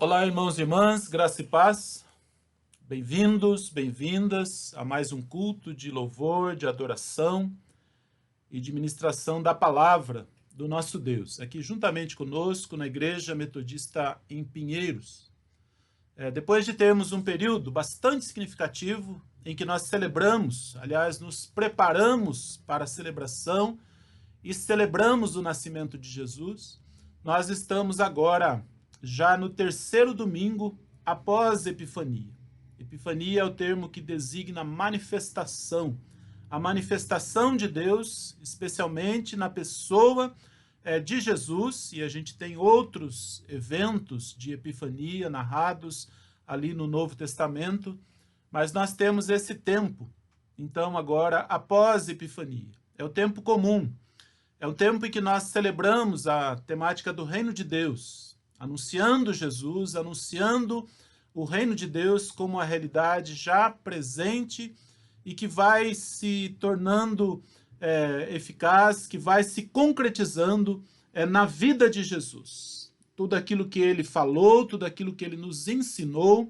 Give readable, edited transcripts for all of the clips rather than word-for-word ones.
Olá, irmãos e irmãs, graça e paz. Bem-vindos, bem-vindas a mais um culto de louvor, de adoração e de ministração da palavra do nosso Deus, aqui juntamente conosco na Igreja Metodista em Pinheiros. Depois de termos um período bastante significativo em que nós celebramos, aliás, nos preparamos para a celebração e celebramos o nascimento de Jesus, nós estamos agora já no terceiro domingo após Epifania. Epifania é o termo que designa manifestação, a manifestação de Deus, especialmente na pessoa de Jesus, e a gente tem outros eventos de Epifania narrados ali no Novo Testamento, mas nós temos esse tempo, então agora após Epifania. É o tempo comum, é o tempo em que nós celebramos a temática do Reino de Deus, anunciando Jesus, anunciando o Reino de Deus como uma realidade já presente e que vai se tornando eficaz, que vai se concretizando na vida de Jesus. Tudo aquilo que ele falou, tudo aquilo que ele nos ensinou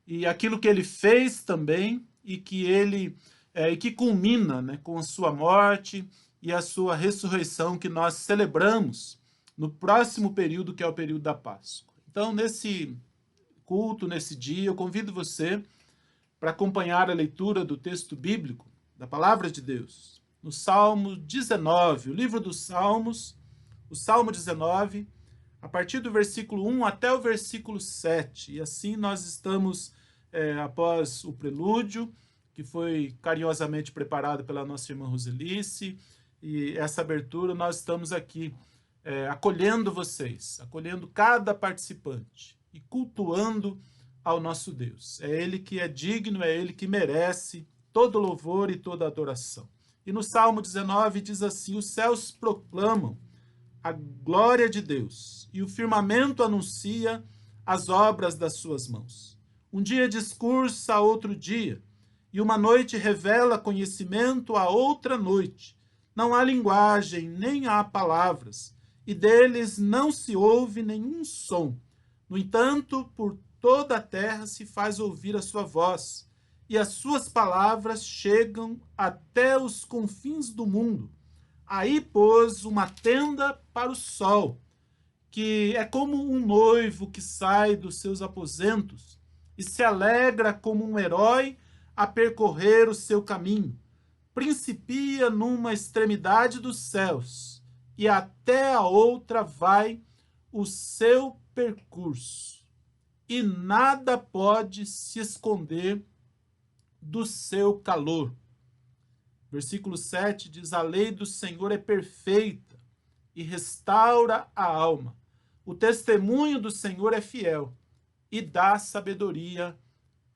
e aquilo que ele fez também e que culmina, né, com a sua morte e a sua ressurreição que nós celebramos no próximo período, que é o período da Páscoa. Então, nesse culto, nesse dia, eu convido você para acompanhar a leitura do texto bíblico, da Palavra de Deus, no Salmo 19, o livro dos Salmos, o Salmo 19, a partir do versículo 1 até o versículo 7. E assim nós estamos, após o prelúdio, que foi carinhosamente preparado pela nossa irmã Roselice, e essa abertura nós estamos aqui acolhendo vocês, acolhendo cada participante e cultuando ao nosso Deus. É Ele que é digno, é Ele que merece todo louvor e toda adoração. E no Salmo 19 diz assim: os céus proclamam a glória de Deus e o firmamento anuncia as obras das suas mãos. Um dia discursa a outro dia, e uma noite revela conhecimento a outra noite. Não há linguagem, nem há palavras, e deles não se ouve nenhum som. No entanto, por toda a terra se faz ouvir a sua voz, e as suas palavras chegam até os confins do mundo. Aí pôs uma tenda para o sol, que é como um noivo que sai dos seus aposentos e se alegra como um herói a percorrer o seu caminho. Principia numa extremidade dos céus e até a outra vai o seu percurso. E nada pode se esconder do seu calor. Versículo 7 diz: a lei do Senhor é perfeita e restaura a alma. O testemunho do Senhor é fiel e dá sabedoria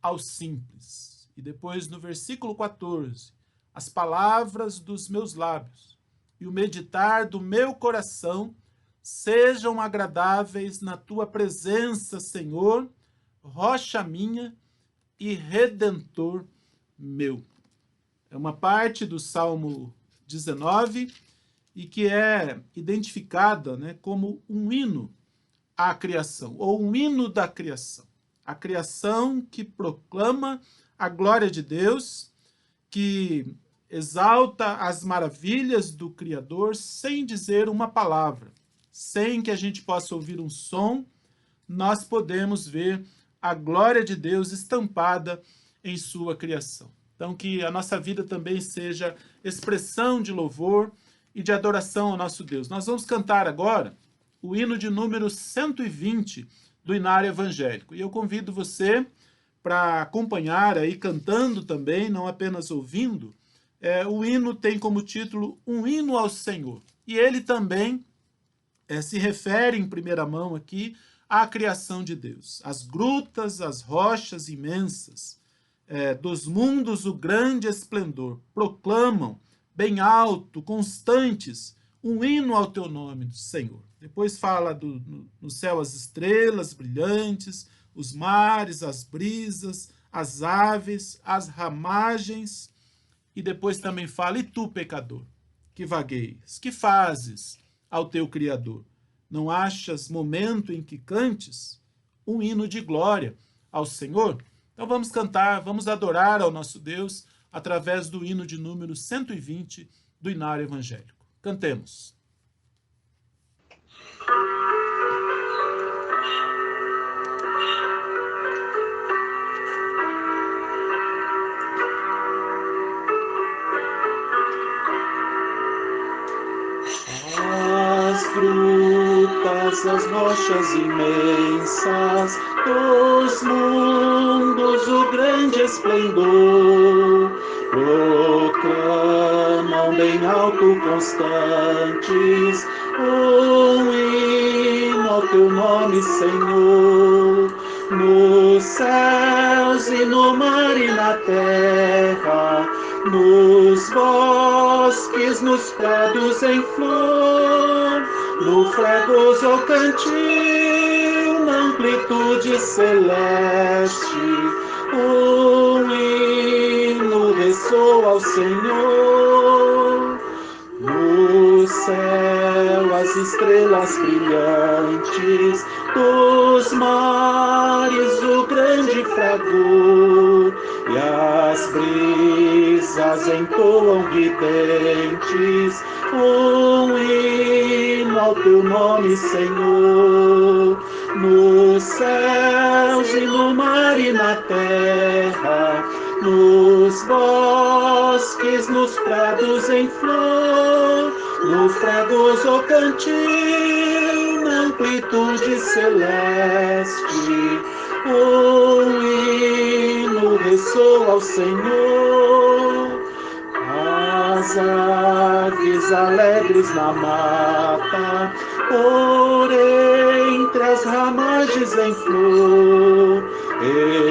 aos simples. E depois no versículo 14, as palavras dos meus lábios e o meditar do meu coração sejam agradáveis na tua presença, Senhor, rocha minha e redentor meu. É uma parte do Salmo 19 e que é identificada, né, como um hino à criação, ou um hino da criação. A criação que proclama a glória de Deus, que exalta as maravilhas do Criador sem dizer uma palavra. Sem que a gente possa ouvir um som, nós podemos ver a glória de Deus estampada em sua criação. Então, que a nossa vida também seja expressão de louvor e de adoração ao nosso Deus. Nós vamos cantar agora o hino de número 120 do Inário Evangélico. E eu convido você para acompanhar aí, cantando também, não apenas ouvindo. O hino tem como título Um Hino ao Senhor. E ele também se refere em primeira mão aqui à criação de Deus. As grutas, as rochas imensas, dos mundos o grande esplendor, proclamam bem alto, constantes, um hino ao teu nome, Senhor. Depois fala no céu as estrelas brilhantes, os mares, as brisas, as aves, as ramagens, e depois também fala, e tu, pecador, que vagueias, que fazes ao teu Criador? Não achas momento em que cantes? um hino de glória ao Senhor? Então vamos cantar, vamos adorar ao nosso Deus através do hino de número 120 do Inário Evangélico. Cantemos. As frutas, as rochas imensas dos mundos, o grande esplendor, proclamam bem alto constantes um hino ao teu nome, Senhor. Nos céus e no mar e na terra, nos bosques, nos prados em flor, no fragoso cantil, na amplitude celeste, um hino ressoa ao Senhor. No céu as estrelas brilhantes, dos mares o grande fragor, e as brisas entoam ridentes um hino ao teu nome, Senhor. Nos céus e no mar e na terra, nos bosques, nos prados em flor, no fragoso cantil, na amplitude celeste, um hino ressoa ao Senhor. As aves alegres na mata, por entre as ramagens em flor,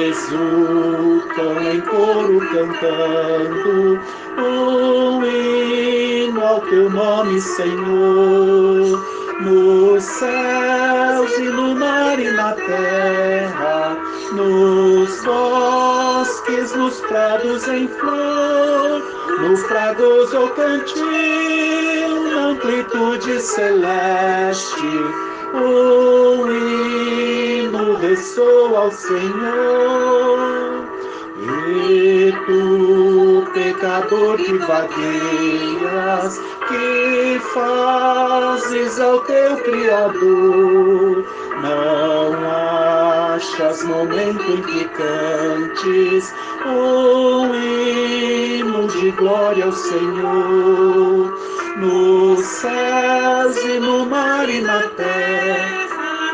exultam em coro cantando um hino ao teu nome, Senhor. Nos céus e no mar e na terra, nos bosques, nos prados em flor, no fragoso cantil, na amplitude celeste, um hino ressoa ao Senhor. E tu, pecador que vagueias, que fazes ao teu Criador, não achas momento em que cantes um hino de glória ao Senhor. Nos céus e no mar e na terra,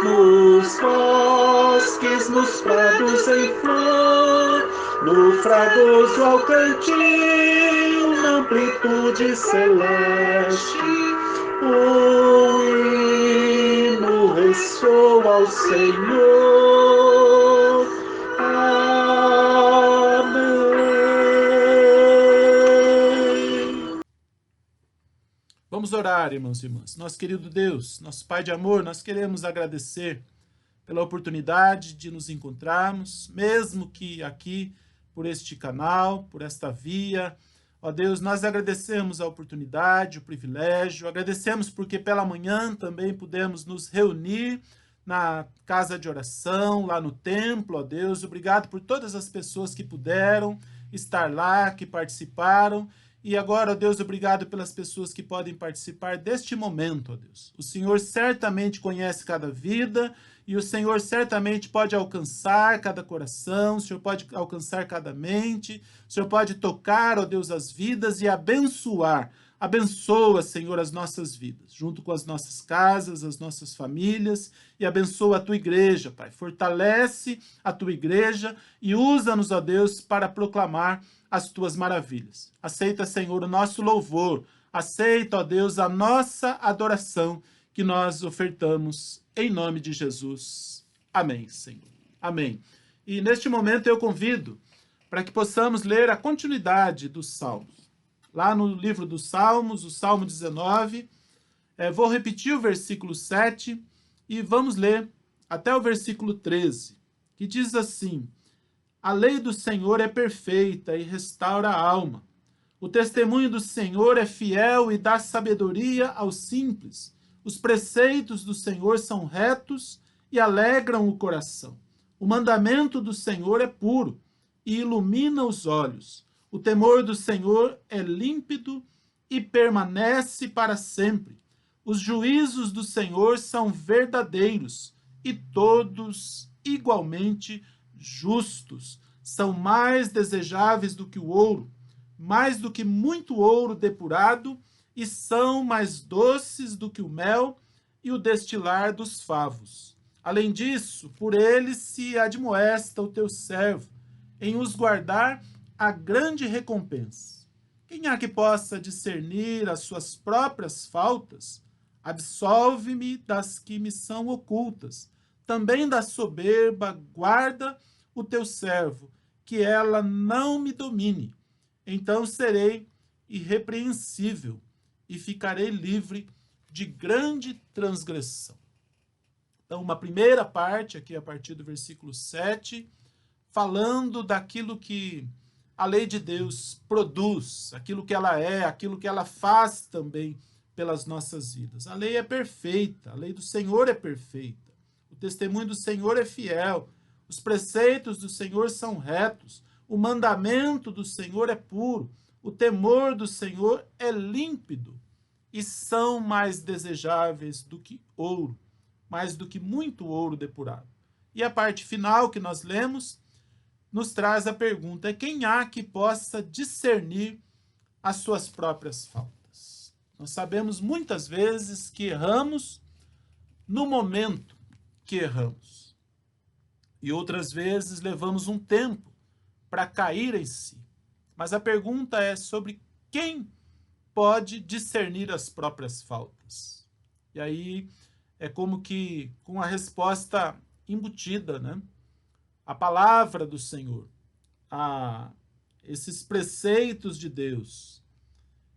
nos bosques, nos prados em flor, no fragoso ao cantil, na amplitude celeste, um hino ressoa ao Senhor. Amém. Vamos orar, irmãos e irmãs. Nosso querido Deus, nosso Pai de amor, nós queremos agradecer pela oportunidade de nos encontrarmos, mesmo que aqui, por este canal, por esta via. Ó Deus, nós agradecemos a oportunidade, o privilégio, agradecemos porque pela manhã também pudemos nos reunir na casa de oração, lá no templo, ó Deus. Obrigado por todas as pessoas que puderam estar lá, que participaram. E agora, ó Deus, obrigado pelas pessoas que podem participar deste momento, ó Deus. O Senhor certamente conhece cada vida e o Senhor certamente pode alcançar cada coração, o Senhor pode alcançar cada mente, o Senhor pode tocar, ó Deus, as vidas e abençoar. Abençoa, Senhor, as nossas vidas, junto com as nossas casas, as nossas famílias, e abençoa a tua igreja, Pai. Fortalece a tua igreja e usa-nos, ó Deus, para proclamar as tuas maravilhas. Aceita, Senhor, o nosso louvor. Aceita, ó Deus, a nossa adoração que nós ofertamos em nome de Jesus. Amém, Senhor. Amém. E neste momento eu convido para que possamos ler a continuidade dos Salmos. Lá no livro dos Salmos, o Salmo 19, vou repetir o versículo 7 e vamos ler até o versículo 13, que diz assim: a lei do Senhor é perfeita e restaura a alma. O testemunho do Senhor é fiel e dá sabedoria aos simples. Os preceitos do Senhor são retos e alegram o coração. O mandamento do Senhor é puro e ilumina os olhos. O temor do Senhor é límpido e permanece para sempre. Os juízos do Senhor são verdadeiros e todos igualmente justos. São mais desejáveis do que o ouro, mais do que muito ouro depurado, e são mais doces do que o mel e o destilar dos favos. Além disso, por eles se admoesta o teu servo, em os guardar a grande recompensa. Quem há que possa discernir as suas próprias faltas? Absolve-me das que me são ocultas. Também da soberba guarda o teu servo, que ela não me domine. Então serei irrepreensível e ficarei livre de grande transgressão. Então, uma primeira parte, aqui a partir do versículo 7, falando daquilo que a lei de Deus produz, aquilo que ela é, aquilo que ela faz também pelas nossas vidas. A lei é perfeita, a lei do Senhor é perfeita, o testemunho do Senhor é fiel, os preceitos do Senhor são retos, o mandamento do Senhor é puro, o temor do Senhor é límpido e são mais desejáveis do que ouro, mais do que muito ouro depurado. E a parte final que nós lemos nos traz a pergunta: quem há que possa discernir as suas próprias faltas? Nós sabemos muitas vezes que erramos no momento que erramos. E outras vezes levamos um tempo para cair em si. Mas a pergunta é sobre quem pode discernir as próprias faltas. E aí é como que com a resposta embutida, né? A palavra do Senhor, esses preceitos de Deus,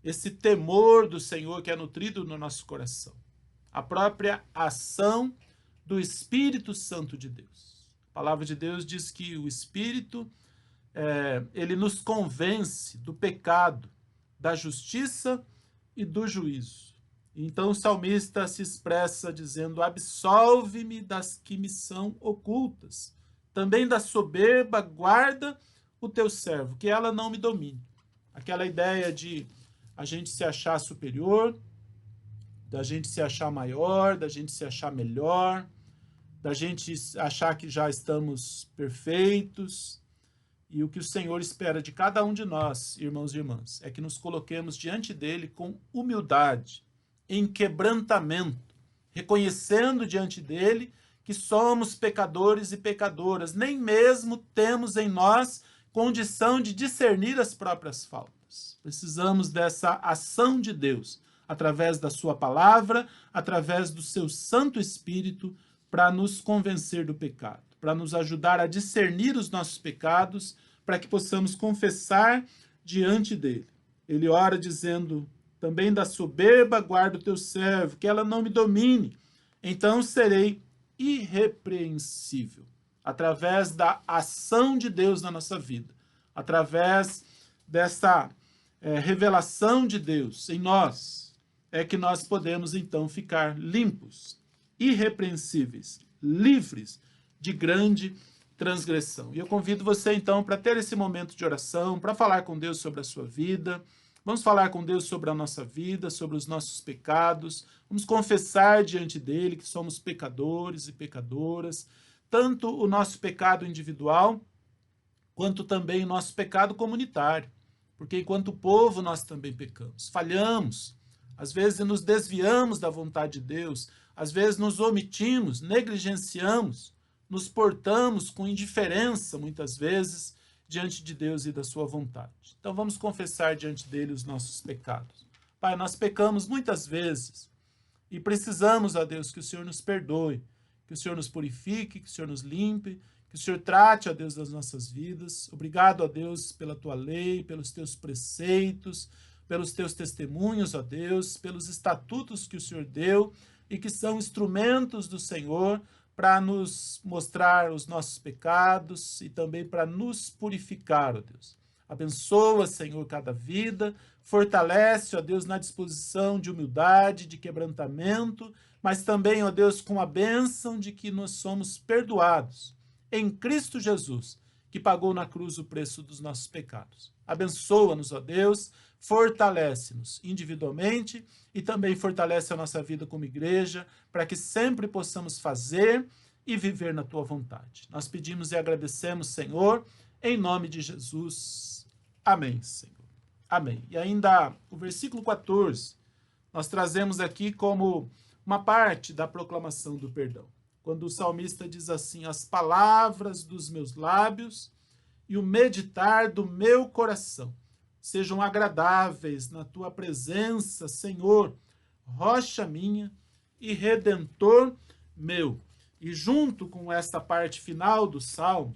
esse temor do Senhor que é nutrido no nosso coração, a própria ação do Espírito Santo de Deus. A palavra de Deus diz que o Espírito, ele nos convence do pecado, da justiça e do juízo. Então o salmista se expressa dizendo: absolve-me das que me são ocultas. Também da soberba guarda o teu servo, que ela não me domine. Aquela ideia de a gente se achar superior, da gente se achar maior, da gente se achar melhor, da gente achar que já estamos perfeitos. E o que o Senhor espera de cada um de nós, irmãos e irmãs, é que nos coloquemos diante dele com humildade, em quebrantamento, reconhecendo diante dele que somos pecadores e pecadoras, nem mesmo temos em nós condição de discernir as próprias faltas. Precisamos dessa ação de Deus, através da sua palavra, através do seu Santo Espírito, para nos convencer do pecado, para nos ajudar a discernir os nossos pecados, para que possamos confessar diante dele. Ele ora dizendo: também da soberba guarda o teu servo, que ela não me domine. Então serei irrepreensível. Através da ação de Deus na nossa vida, através dessa revelação de Deus em nós, é que nós podemos então ficar limpos, irrepreensíveis, livres de grande transgressão. E eu convido você então para ter esse momento de oração, para falar com Deus sobre a sua vida. Vamos falar com Deus sobre a nossa vida, sobre os nossos pecados. Vamos confessar diante dele que somos pecadores e pecadoras, tanto o nosso pecado individual, quanto também o nosso pecado comunitário. Porque enquanto povo nós também pecamos, falhamos, às vezes nos desviamos da vontade de Deus, às vezes nos omitimos, negligenciamos, nos portamos com indiferença, muitas vezes, diante de Deus e da sua vontade. Então vamos confessar diante dele os nossos pecados. Pai, nós pecamos muitas vezes e precisamos, ó Deus, que o Senhor nos perdoe, que o Senhor nos purifique, que o Senhor nos limpe, que o Senhor trate, ó Deus, das nossas vidas. Obrigado, ó Deus, pela tua lei, pelos teus preceitos, pelos teus testemunhos, ó Deus, pelos estatutos que o Senhor deu e que são instrumentos do Senhor para nos mostrar os nossos pecados e também para nos purificar, ó Deus. Abençoa, Senhor, cada vida, fortalece, ó Deus, na disposição de humildade, de quebrantamento, mas também, ó Deus, com a bênção de que nós somos perdoados em Cristo Jesus, que pagou na cruz o preço dos nossos pecados. Abençoa-nos, ó Deus, fortalece-nos individualmente e também fortalece a nossa vida como igreja, para que sempre possamos fazer e viver na tua vontade. Nós pedimos e agradecemos, Senhor, em nome de Jesus. Amém, Senhor. Amém. E ainda o versículo 14, nós trazemos aqui como uma parte da proclamação do perdão. Quando o salmista diz assim: as palavras dos meus lábios e o meditar do meu coração sejam agradáveis na tua presença, Senhor, rocha minha e redentor meu. E junto com essa parte final do Salmo,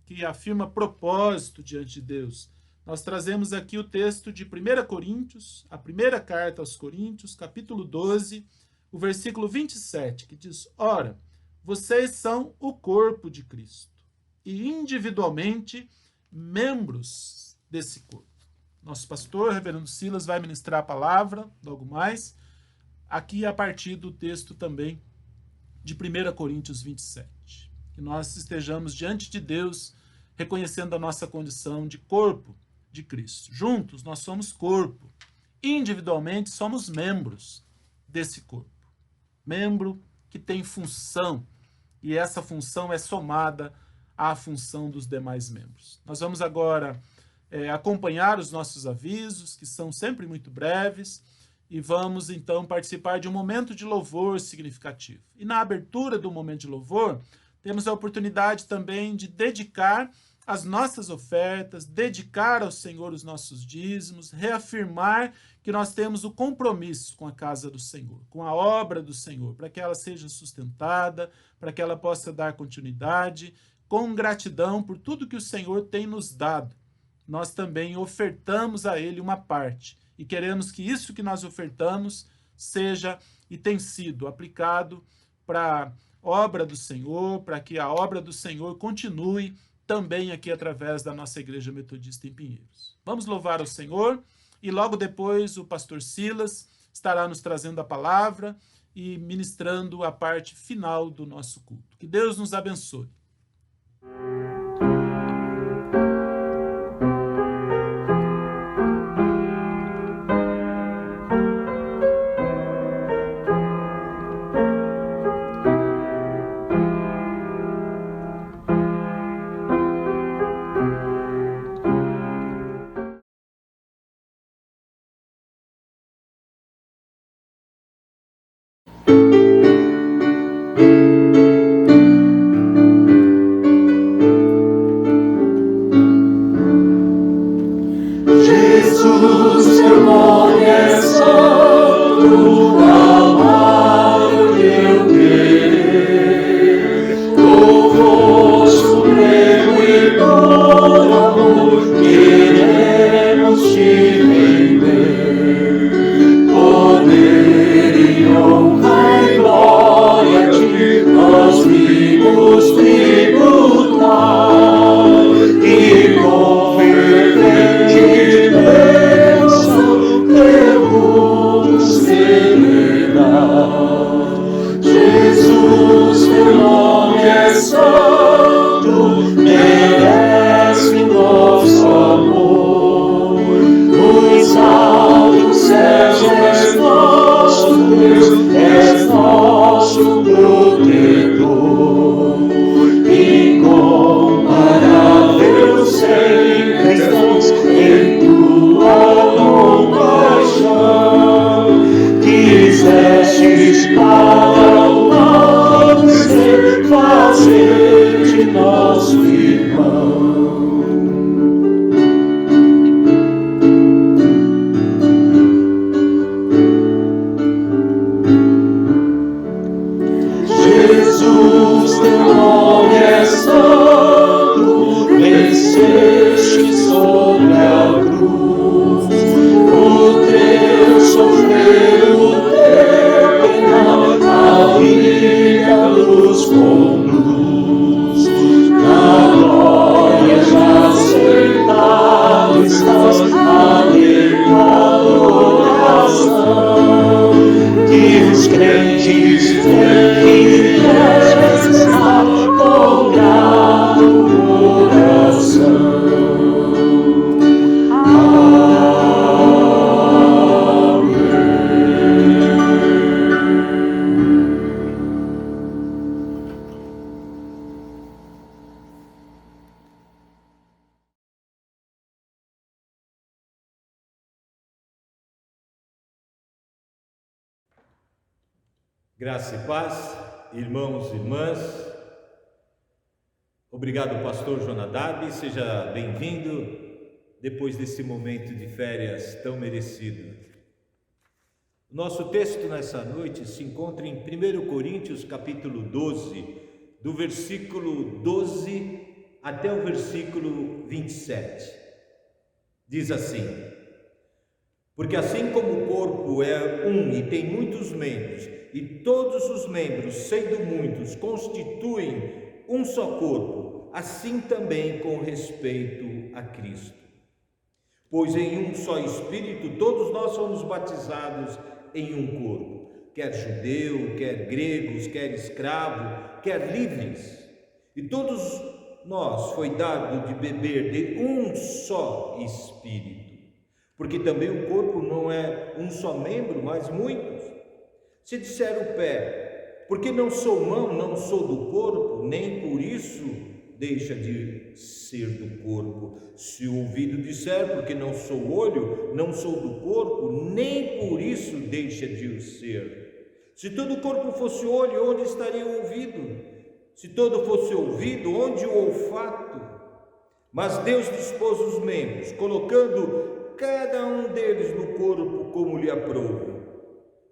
que afirma propósito diante de Deus, nós trazemos aqui o texto de 1 Coríntios, a primeira carta aos Coríntios, capítulo 12, o versículo 27, que diz: ora, vocês são o corpo de Cristo e individualmente membros desse corpo. Nosso pastor, reverendo Silas, vai ministrar a palavra logo mais, aqui a partir do texto também de 1 Coríntios 27. Que nós estejamos diante de Deus, reconhecendo a nossa condição de corpo de Cristo. Juntos nós somos corpo, individualmente somos membros desse corpo. Membro que tem função, e essa função é somada à função dos demais membros. Nós vamos agora acompanhar os nossos avisos, que são sempre muito breves, e vamos então participar de um momento de louvor significativo. E na abertura do momento de louvor, temos a oportunidade também de dedicar as nossas ofertas, dedicar ao Senhor os nossos dízimos, reafirmar que nós temos o compromisso com a casa do Senhor, com a obra do Senhor, para que ela seja sustentada, para que ela possa dar continuidade, com gratidão por tudo que o Senhor tem nos dado. Nós também ofertamos a Ele uma parte, e queremos que isso que nós ofertamos seja e tem sido aplicado para a obra do Senhor, para que a obra do Senhor continue também aqui através da nossa Igreja Metodista em Pinheiros. Vamos louvar ao Senhor e logo depois o pastor Silas estará nos trazendo a palavra e ministrando a parte final do nosso culto. Que Deus nos abençoe. Jesus, teu nome é santo, amado teu querer, louvor supremo e todo amor, queremos te render, poder e honra e glória a ti, nós vimos tributar e com fervente bênção temos querer. Graça e paz, irmãos e irmãs. Obrigado, pastor Jonadab, seja bem-vindo depois desse momento de férias tão merecido. Nosso texto nessa noite se encontra em 1 Coríntios capítulo 12, do versículo 12 até o versículo 27. Diz assim: porque assim como o corpo é um e tem muitos membros, e todos os membros, sendo muitos, constituem um só corpo, assim também com respeito a Cristo. Pois em um só Espírito todos nós somos batizados em um corpo, quer judeu, quer gregos, quer escravo, quer livres, e todos nós foi dado de beber de um só Espírito. Porque também o corpo não é um só membro, mas muitos. Se disser o pé, porque não sou mão, não sou do corpo, nem por isso deixa de ser do corpo. Se o ouvido disser, porque não sou olho, não sou do corpo, nem por isso deixa de o ser. Se todo o corpo fosse olho, onde estaria o ouvido? Se todo fosse ouvido, onde o olfato? Mas Deus dispôs os membros, colocando cada um deles no corpo como lhe aprouve.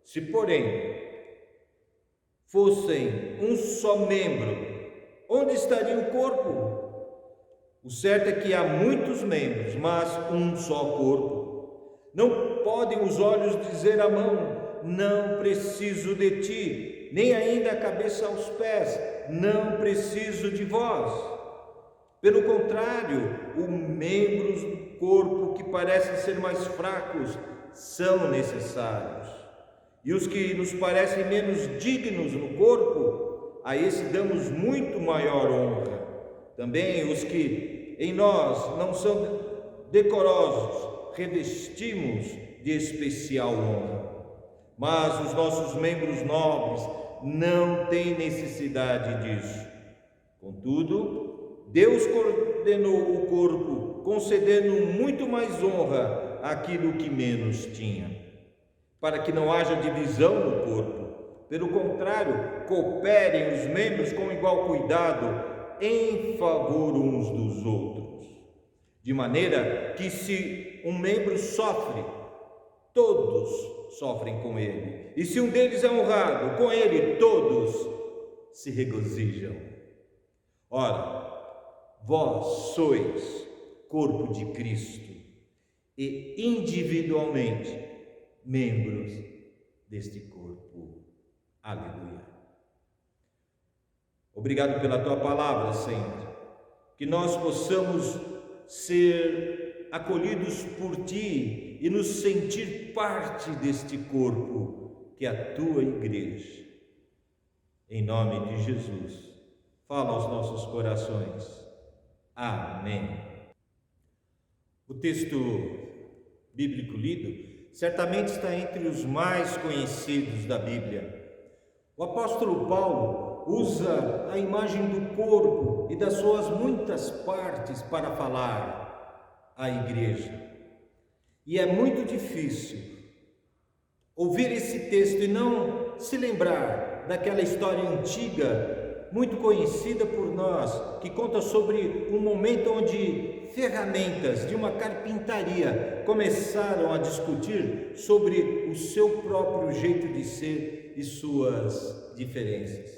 Se, porém, fossem um só membro, onde estaria o corpo? O certo é que há muitos membros, mas um só corpo. Não podem os olhos dizer à mão: não preciso de ti, nem ainda a cabeça aos pés: não preciso de vós. Pelo contrário, os membros do corpo que parecem ser mais fracos são necessários. E os que nos parecem menos dignos no corpo, a esse damos muito maior honra. Também os que em nós não são decorosos, revestimos de especial honra. Mas os nossos membros nobres não têm necessidade disso. Contudo, Deus coordenou o corpo, concedendo muito mais honra àquilo que menos tinha, para que não haja divisão no corpo. Pelo contrário, cooperem os membros com igual cuidado em favor uns dos outros, de maneira que se um membro sofre, todos sofrem com ele, e se um deles é honrado, com ele todos se regozijam. Ora, vós sois corpo de Cristo e individualmente membros deste corpo. Aleluia. Obrigado pela tua palavra, Senhor, que nós possamos ser acolhidos por ti e nos sentir parte deste corpo que é a tua igreja. Em nome de Jesus, fala aos nossos corações. Amém. O texto bíblico lido certamente está entre os mais conhecidos da Bíblia. O apóstolo Paulo usa a imagem do corpo e das suas muitas partes para falar à igreja. E é muito difícil ouvir esse texto e não se lembrar daquela história antiga, muito conhecida por nós, que conta sobre um momento onde ferramentas de uma carpintaria começaram a discutir sobre o seu próprio jeito de ser e suas diferenças.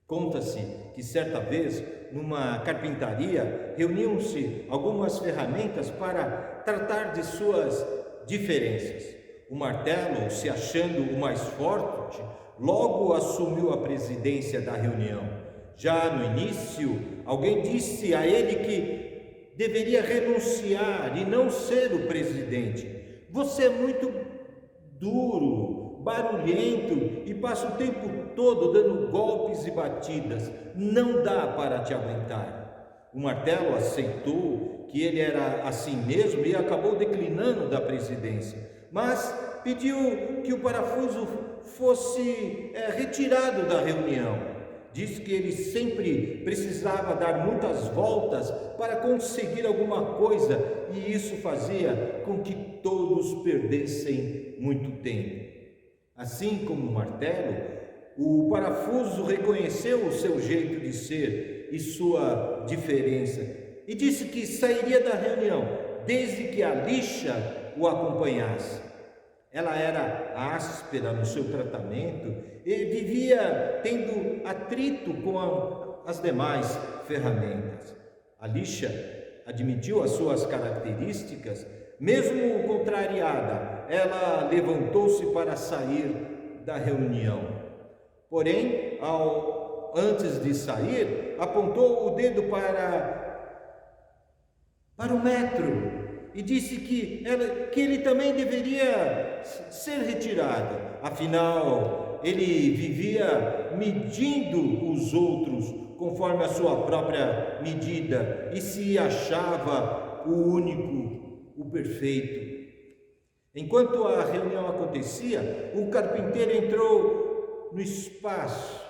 Conta-se que certa vez, numa carpintaria, reuniam-se algumas ferramentas para tratar de suas diferenças. O martelo, se achando o mais forte, logo assumiu a presidência da reunião. Já no início, alguém disse a ele que deveria renunciar e não ser o presidente. Você é muito duro, barulhento e passa o tempo todo dando golpes e batidas. Não dá para te aguentar. O martelo aceitou que ele era assim mesmo e acabou declinando da presidência. Mas pediu que o parafuso fosse retirado da reunião. Diz que ele sempre precisava dar muitas voltas para conseguir alguma coisa, e isso fazia com que todos perdessem muito tempo. Assim como o martelo, O parafuso reconheceu o seu jeito de ser e sua diferença e disse que sairia da reunião desde que a lixa o acompanhasse. Ela era áspera no seu tratamento e vivia tendo atrito com as demais ferramentas. A lixa admitiu as suas características, mesmo contrariada, ela levantou-se para sair da reunião. Porém, antes de sair, apontou o dedo para o metro e disse que ele também deveria ser retirado. Afinal, ele vivia medindo os outros conforme a sua própria medida e se achava o único, o perfeito. Enquanto a reunião acontecia, o carpinteiro entrou no espaço,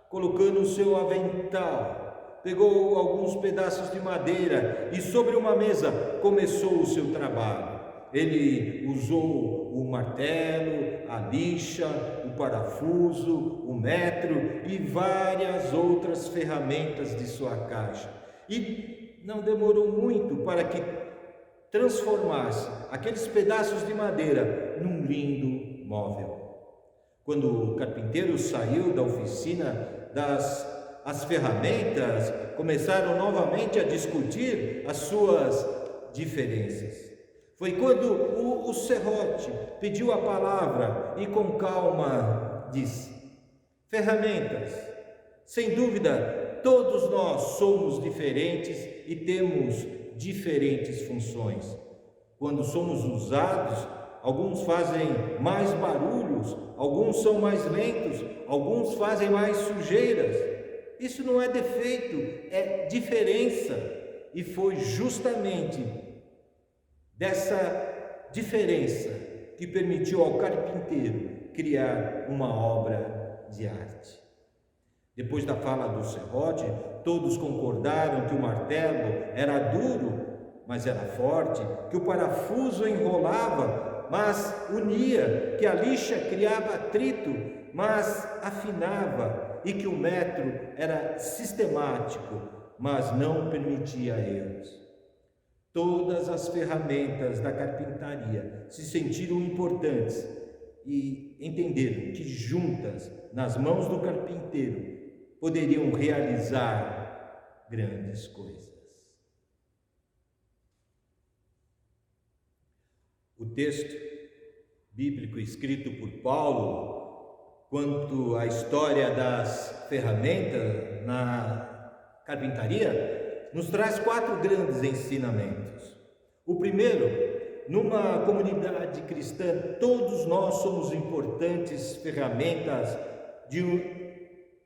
colocando o seu avental, pegou alguns pedaços de madeira e sobre uma mesa começou o seu trabalho. Ele usou o martelo, a lixa, o parafuso, o metro e várias outras ferramentas de sua caixa. E não demorou muito para que transformasse aqueles pedaços de madeira num lindo móvel. Quando o carpinteiro saiu da oficina, as ferramentas começaram novamente a discutir as suas diferenças. Foi quando o serrote pediu a palavra e com calma disse: ferramentas, sem dúvida, todos nós somos diferentes e temos diferentes funções. Quando somos usados, alguns fazem mais barulhos, alguns são mais lentos, alguns fazem mais sujeiras. Isso não é defeito, é diferença. E foi justamente dessa diferença que permitiu ao carpinteiro criar uma obra de arte. Depois da fala do serrote, todos concordaram que o martelo era duro, mas era forte, que o parafuso enrolava, mas unia, que a lixa criava atrito, mas afinava, e que o metro era sistemático, mas não permitia erros. Todas as ferramentas da carpintaria se sentiram importantes e entenderam que juntas, nas mãos do carpinteiro, poderiam realizar grandes coisas. O texto bíblico escrito por Paulo quanto à história das ferramentas na carpintaria nos traz 4 grandes ensinamentos. O primeiro, numa comunidade cristã, todos nós somos importantes ferramentas de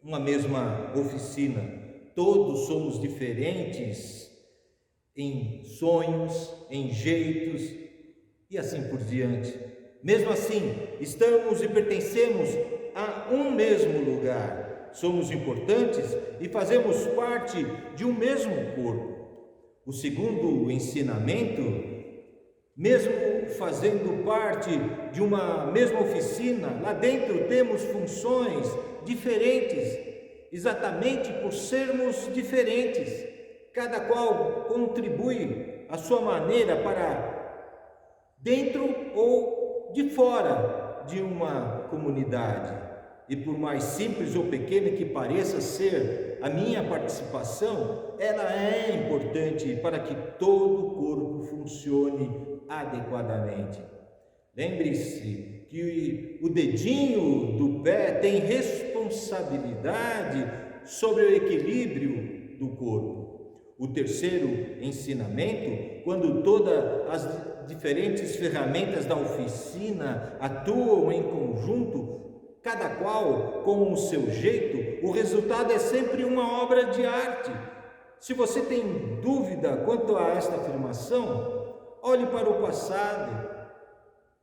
uma mesma oficina. Todos somos diferentes em sonhos, em jeitos e assim por diante. Mesmo assim, estamos e pertencemos a um mesmo lugar. Somos importantes e fazemos parte de um mesmo corpo. O segundo ensinamento, mesmo fazendo parte de uma mesma oficina, lá dentro temos funções diferentes, exatamente por sermos diferentes. Cada qual contribui à sua maneira para dentro ou de fora de uma comunidade. E por mais simples ou pequena que pareça ser a minha participação, ela é importante para que todo o corpo funcione adequadamente. Lembre-se que o dedinho do pé tem responsabilidade sobre o equilíbrio do corpo. O terceiro ensinamento, quando todas as diferentes ferramentas da oficina atuam em conjunto, cada qual com o seu jeito, o resultado é sempre uma obra de arte. Se você tem dúvida quanto a esta afirmação, olhe para o passado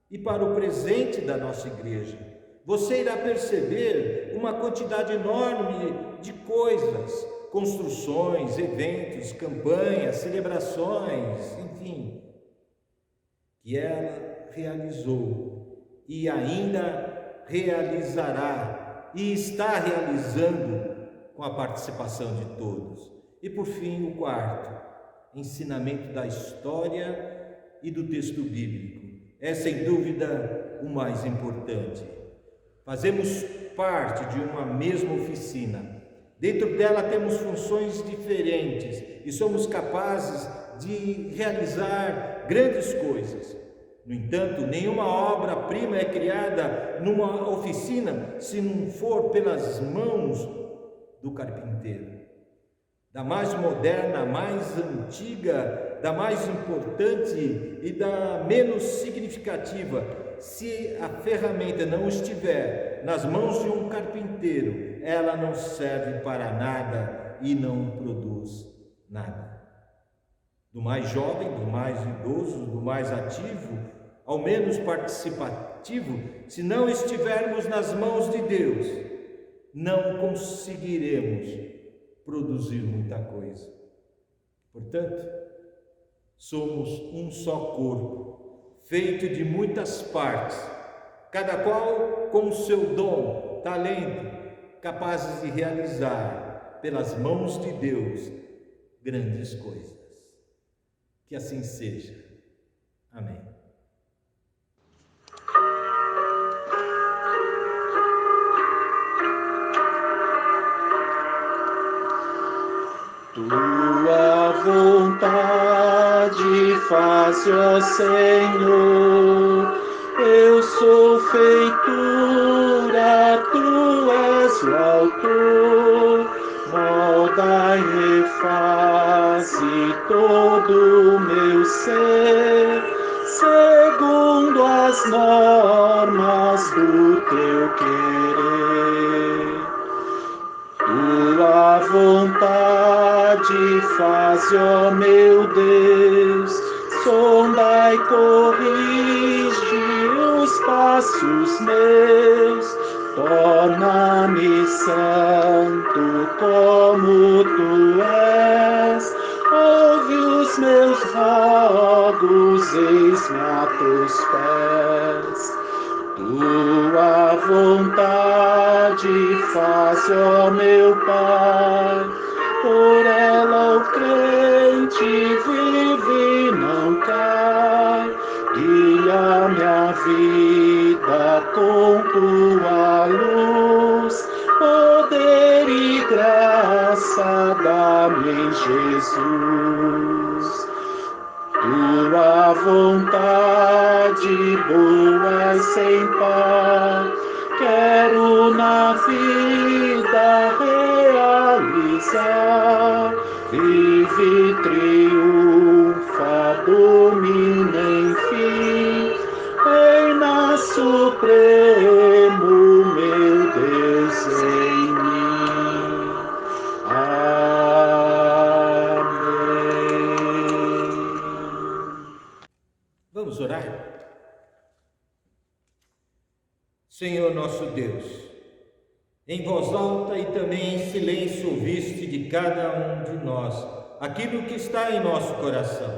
e para o presente da nossa igreja. Você irá perceber uma quantidade enorme de coisas, construções, eventos, campanhas, celebrações, enfim, que ela realizou e ainda realizará e está realizando com a participação de todos. E por fim, o quarto, ensinamento da história e do texto bíblico. É sem dúvida o mais importante. Fazemos parte de uma mesma oficina. Dentro dela temos funções diferentes e somos capazes de realizar grandes coisas. No entanto, nenhuma obra-prima é criada numa oficina se não for pelas mãos do carpinteiro. Da mais moderna, mais antiga, da mais importante e da menos significativa, se a ferramenta não estiver nas mãos de um carpinteiro, ela não serve para nada e não produz nada. Do mais jovem, do mais idoso, do mais ativo, ao menos participativo, se não estivermos nas mãos de Deus, não conseguiremos produzir muita coisa. Portanto, somos um só corpo, feito de muitas partes, cada qual com o seu dom, talento, capazes de realizar, pelas mãos de Deus, grandes coisas. Que assim seja. Amém. Tua vontade faz, ó Senhor, eu sou feitura, Tu és o autor, molda e faze todo o meu ser, segundo as normas do Teu querer. Tua vontade faz, ó meu Deus, sonda e corrige os passos meus, torna-me santo como Tu és, ouve os meus rogos, eis-me a Teus pés. Tua vontade faz, ó meu Pai, por ela o crente vive e não cai, guia minha vida com Tua luz, poder e graça dá-me Jesus. Tua vontade boa e sem par, quero na vida realizar. Vive, triunfa, domina, enfim, reina supremo, meu Deus, em mim. Vamos orar? Senhor nosso Deus, em voz alta e também em silêncio ouviste de cada um de nós aquilo que está em nosso coração.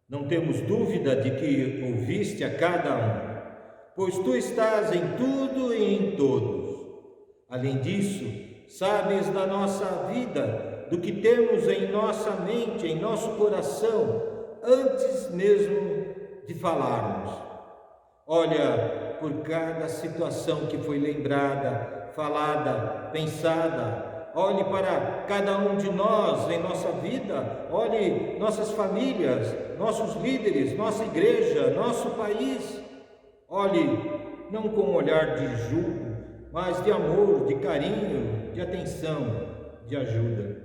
Não temos dúvida de que ouviste a cada um, pois Tu estás em tudo e em todos. Além disso, sabes da nossa vida, do que temos em nossa mente, em nosso coração, antes mesmo de falarmos. Olha por cada situação que foi lembrada, falada, pensada. Olhe para cada um de nós em nossa vida. Olhe nossas famílias, nossos líderes, nossa igreja, nosso país. Olhe não com um olhar de julgo, mas de amor, de carinho, de atenção, de ajuda.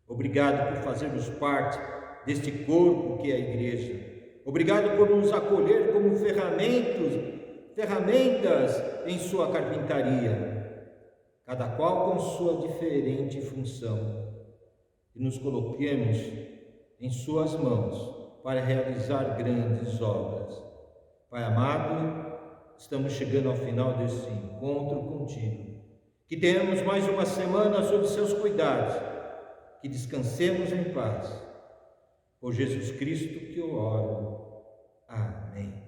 Obrigado por fazermos parte deste corpo que é a igreja. Obrigado por nos acolher como ferramentas em sua carpintaria, cada qual com sua diferente função, e nos coloquemos em suas mãos para realizar grandes obras. Pai amado, estamos chegando ao final desse encontro contigo. Que tenhamos mais uma semana sob seus cuidados, que descansemos em paz. Por Jesus Cristo que eu oro. Amém.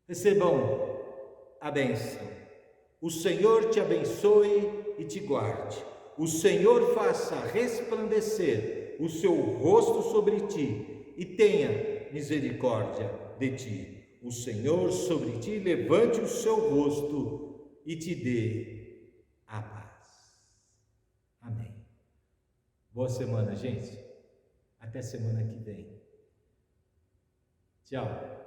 Recebam a bênção O Senhor te abençoe e te guarde. O Senhor faça resplandecer o seu rosto sobre ti e tenha misericórdia de ti. O Senhor sobre ti levante o seu rosto e te dê a paz. Amém. Boa semana, gente. Até semana que vem. Tchau.